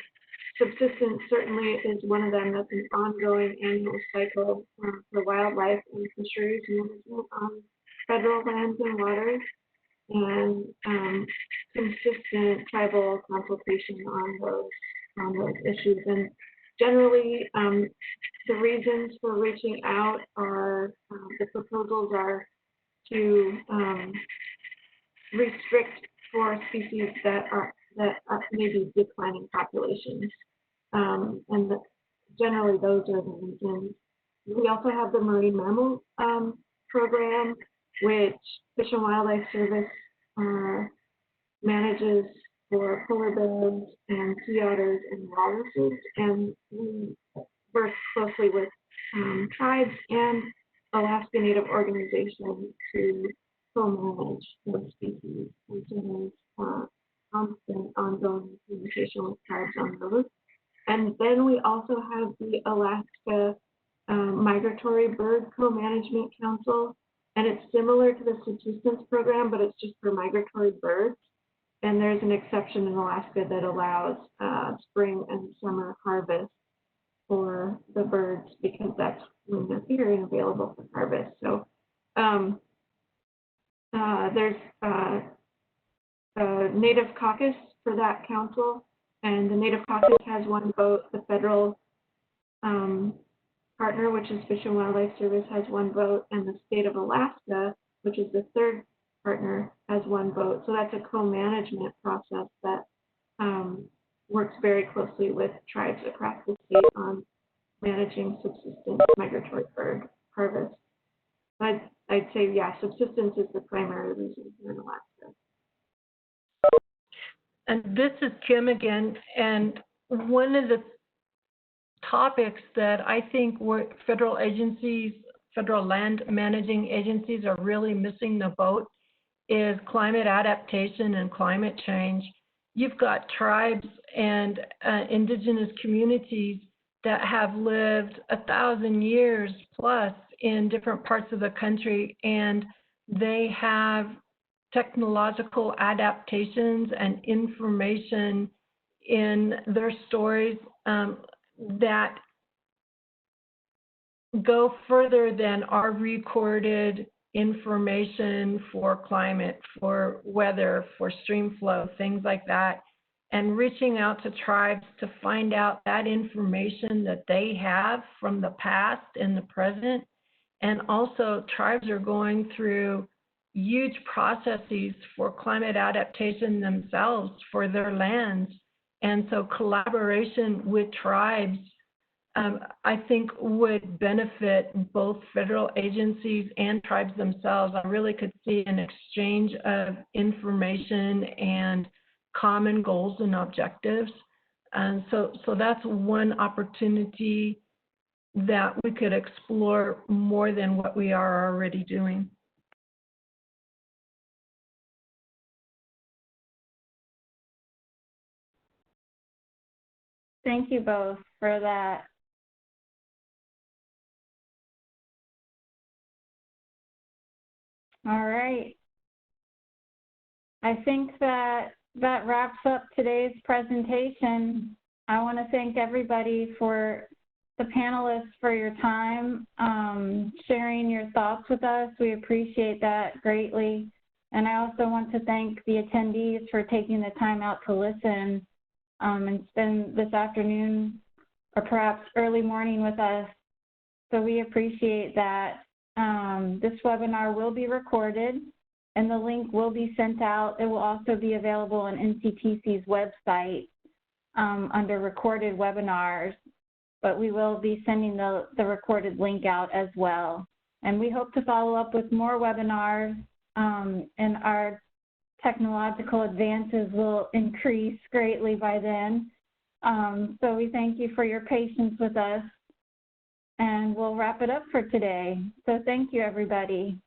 subsistence certainly is one of them. That's an ongoing annual cycle for wildlife and fisheries management on federal lands and waters, and consistent tribal consultation on those issues. And generally, the reasons for reaching out are, the proposals are to restrict for species that may be declining populations. And generally those are the reasons. We also have the marine mammal program, which Fish and Wildlife Service manages for polar bears and sea otters and walruses, and we work closely with tribes and Alaska Native organizations to co-manage those species. And so there's constant ongoing communication with tribes on those. And then we also have the Alaska Migratory Bird Co-Management Council, and it's similar to the subsistence program, but it's just for migratory birds. And there's an exception in Alaska that allows spring and summer harvest for the birds because that's when they're feeding and available for harvest. So there's a Native Caucus for that council, and the Native Caucus has one vote. The federal partner, which is Fish and Wildlife Service, has one vote, and the state of Alaska, which is the third partner, has one vote. So that's a co-management process that works very closely with tribes across the state on managing subsistence migratory bird harvest. I'd say, yeah, subsistence is the primary reason here in Alaska. And this is Kim again, and one of the topics that I think federal agencies, federal land managing agencies are really missing the boat is climate adaptation and climate change. You've got tribes and indigenous communities that have lived 1,000 years plus in different parts of the country, and they have technological adaptations and information in their stories that go further than our recorded information for climate, for weather, for stream flow, things like that, and reaching out to tribes to find out that information that they have from the past and the present. And also tribes are going through huge processes for climate adaptation themselves for their lands. And so collaboration with tribes, I think, would benefit both federal agencies and tribes themselves. I really could see an exchange of information and common goals and objectives. And so that's one opportunity that we could explore more than what we are already doing. Thank you both for that. All right. I think that wraps up today's presentation. I want to thank everybody for the panelists for your time, sharing your thoughts with us. We appreciate that greatly. And I also want to thank the attendees for taking the time out to listen and spend this afternoon or perhaps early morning with us. So we appreciate that. This webinar will be recorded and the link will be sent out. It will also be available on NCTC's website under recorded webinars, but we will be sending the recorded link out as well. And we hope to follow up with more webinars, and our technological advances will increase greatly by then. So we thank you for your patience with us, and we'll wrap it up for today. So thank you, everybody.